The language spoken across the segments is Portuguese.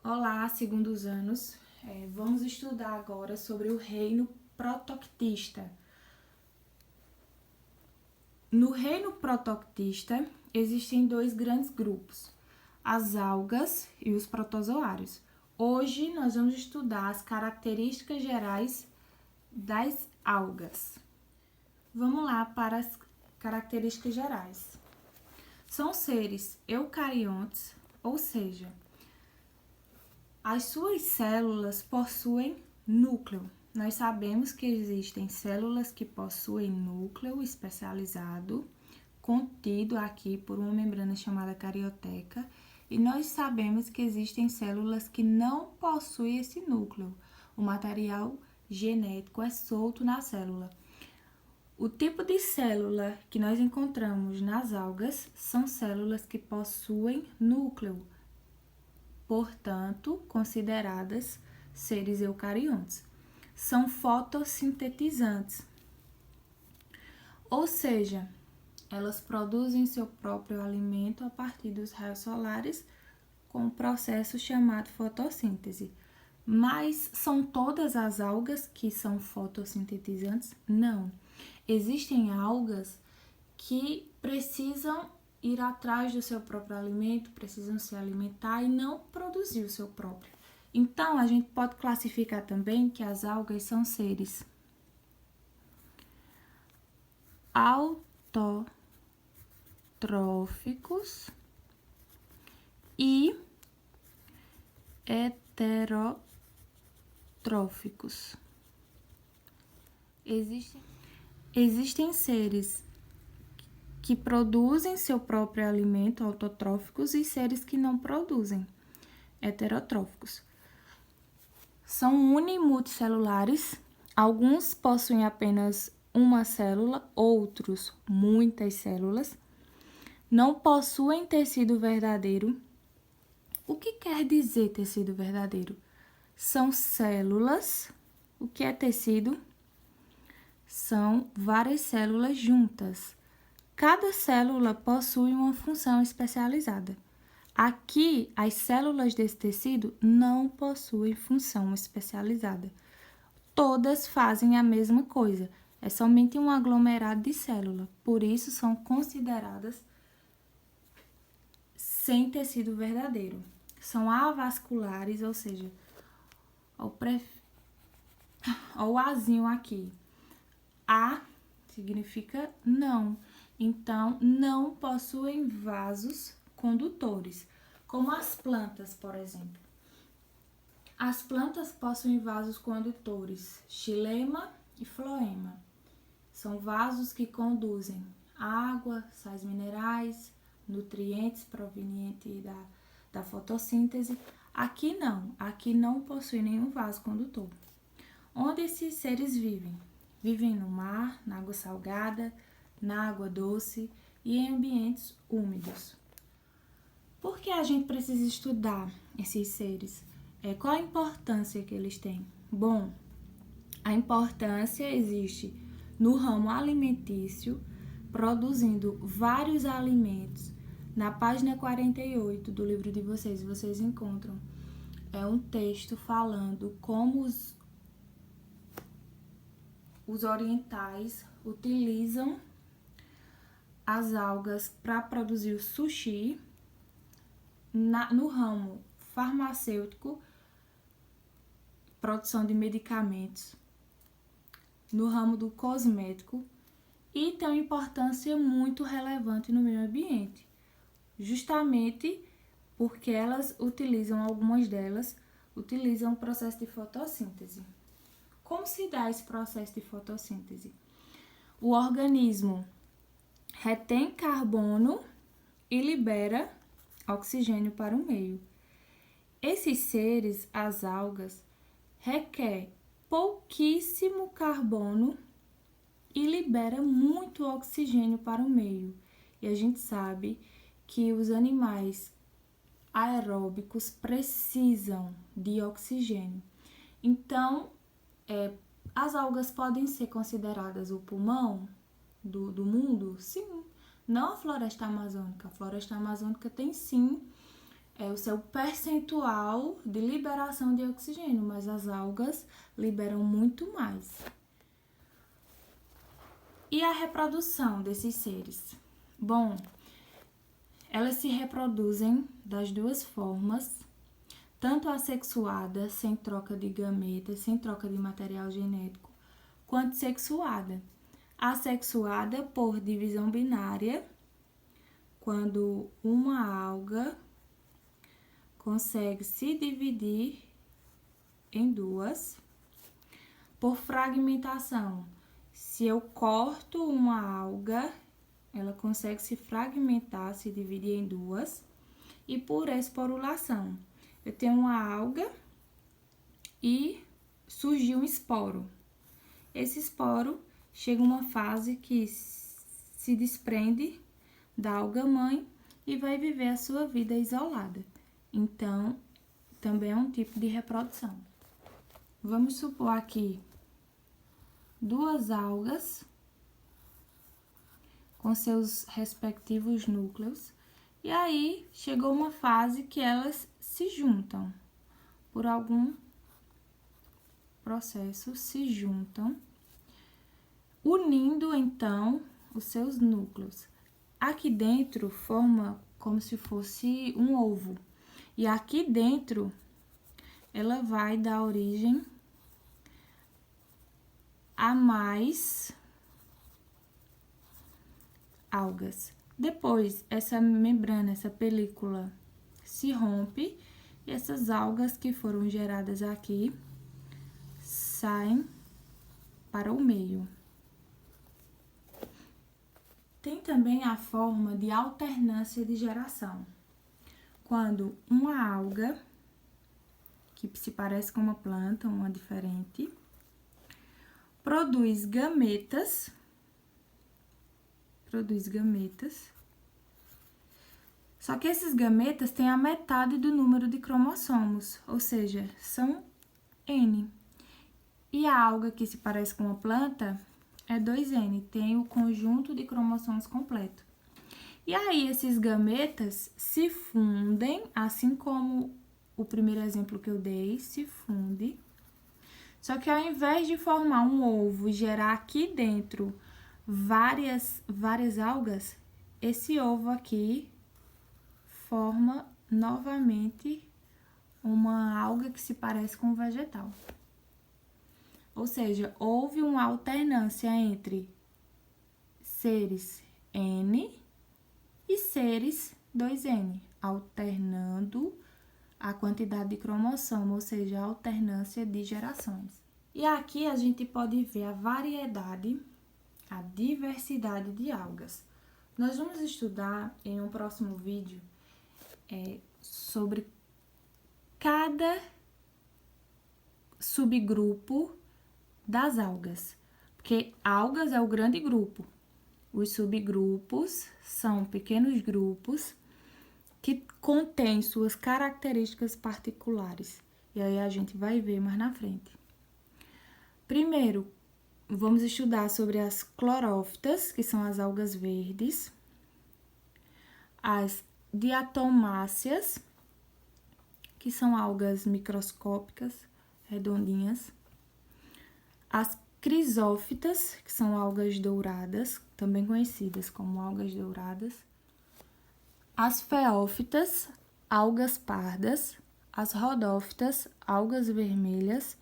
Olá, segundos anos. Vamos estudar agora sobre o reino protoctista. No reino protoctista, existem dois grandes grupos, as algas e os protozoários. Hoje, nós vamos estudar as características gerais das algas. Vamos lá para as características gerais. São seres eucariontes, ou seja, as suas células possuem núcleo. Nós sabemos que existem células que possuem núcleo especializado, contido aqui por uma membrana chamada carioteca, e nós sabemos que existem células que não possuem esse núcleo. O material genético é solto na célula. O tipo de célula que nós encontramos nas algas são células que possuem núcleo, portanto, consideradas seres eucariontes. São fotossintetizantes, ou seja, elas produzem seu próprio alimento a partir dos raios solares com um processo chamado fotossíntese. Mas são todas as algas que são fotossintetizantes? Não. Existem algas que precisam ir atrás do seu próprio alimento, precisam se alimentar e não produzir o seu próprio. Então, a gente pode classificar também que as algas são seres autotróficos e heterotróficos. Existem seres que produzem seu próprio alimento, autotróficos, e seres que não produzem, heterotróficos. São unimulticelulares, alguns possuem apenas uma célula, outros muitas células. Não possuem tecido verdadeiro. O que quer dizer tecido verdadeiro? São células. O que é tecido? São várias células juntas. Cada célula possui uma função especializada. Aqui, as células desse tecido não possuem função especializada. Todas fazem a mesma coisa, é somente um aglomerado de célula, por isso são consideradas sem tecido verdadeiro. São avasculares, ou seja, olha o azinho aqui. A significa não, então não possuem vasos condutores, como as plantas, por exemplo. As plantas possuem vasos condutores, xilema e floema. São vasos que conduzem água, sais minerais, nutrientes provenientes da fotossíntese. Aqui não possui nenhum vaso condutor. Onde esses seres vivem? Vivem no mar, na água salgada, na água doce e em ambientes úmidos. Por que a gente precisa estudar esses seres? Qual a importância que eles têm? Bom, a importância existe no ramo alimentício, produzindo vários alimentos. Na página 48 do livro de vocês encontram um texto falando como os orientais utilizam as algas para produzir o sushi. No ramo farmacêutico, produção de medicamentos, no ramo do cosmético, e tem uma importância muito relevante no meio ambiente, justamente porque algumas delas utilizam o processo de fotossíntese. Como se dá esse processo de fotossíntese? O organismo retém carbono e libera oxigênio para o meio. Esses seres, as algas, requer pouquíssimo carbono e libera muito oxigênio para o meio. E a gente sabe que os animais aeróbicos precisam de oxigênio. Então, as algas podem ser consideradas o pulmão do mundo? Sim. Não a floresta amazônica. A floresta amazônica tem sim é o seu percentual de liberação de oxigênio, mas as algas liberam muito mais. E a reprodução desses seres? Bom, elas se reproduzem das duas formas, tanto assexuada, sem troca de gametas, sem troca de material genético, quanto sexuada. Assexuada por divisão binária, quando uma alga consegue se dividir em duas. Por fragmentação, se eu corto uma alga, ela consegue se fragmentar, se dividir em duas. E por esporulação, eu tenho uma alga e surgiu um esporo. Esse esporo chega a uma fase que se desprende da alga mãe e vai viver a sua vida isolada. Então, também é um tipo de reprodução. Vamos supor aqui duas algas com seus respectivos núcleos. E aí, chegou uma fase que elas se juntam. Por algum processo, se juntam, unindo, então, os seus núcleos. Aqui dentro, forma como se fosse um ovo. E aqui dentro, ela vai dar origem a mais algas. Depois, essa membrana, essa película se rompe e essas algas que foram geradas aqui saem para o meio. Tem também a forma de alternância de geração, quando uma alga, que se parece com uma planta, uma diferente, produz gametas, só que esses gametas têm a metade do número de cromossomos, ou seja, são N. E a alga que se parece com uma planta é 2N, tem o conjunto de cromossomos completo. E aí, esses gametas se fundem, assim como o primeiro exemplo que eu dei, se funde. Só que ao invés de formar um ovo e gerar aqui dentro várias algas, esse ovo aqui forma novamente uma alga que se parece com um vegetal. Ou seja, houve uma alternância entre seres N e seres 2N, alternando a quantidade de cromossomo, ou seja, a alternância de gerações. E aqui a gente pode ver a variedade, a diversidade de algas. Nós vamos estudar em um próximo vídeo sobre cada subgrupo das algas, porque algas é o grande grupo. Os subgrupos são pequenos grupos que contêm suas características particulares. E aí a gente vai ver mais na frente. Primeiro, vamos estudar sobre as clorófitas, que são as algas verdes, as diatomáceas, que são algas microscópicas, redondinhas, as crisófitas, que são algas douradas, também conhecidas como algas douradas, as feófitas, algas pardas, as rodófitas, algas vermelhas,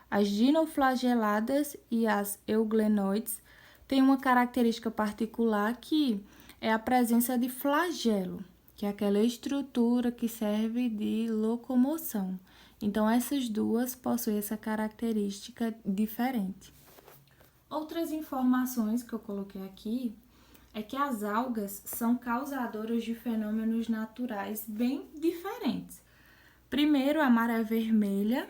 as dinoflageladas e as euglenoides têm uma característica particular que é a presença de flagelo, que é aquela estrutura que serve de locomoção. Então, essas duas possuem essa característica diferente. Outras informações que eu coloquei aqui é que as algas são causadoras de fenômenos naturais bem diferentes. Primeiro, a maré vermelha,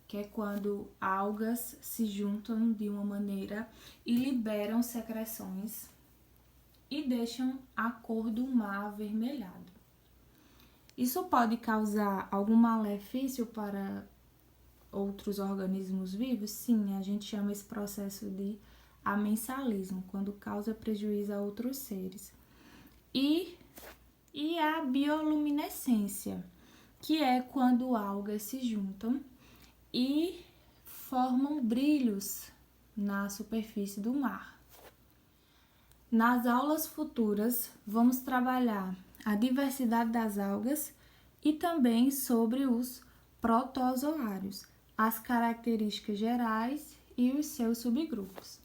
que é quando algas se juntam de uma maneira e liberam secreções e deixam a cor do mar avermelhado. Isso pode causar algum malefício para outros organismos vivos? Sim, a gente chama esse processo de amensalismo, quando causa prejuízo a outros seres. E a bioluminescência, que é quando algas se juntam e formam brilhos na superfície do mar. Nas aulas futuras, vamos trabalhar a diversidade das algas e também sobre os protozoários, as características gerais e os seus subgrupos.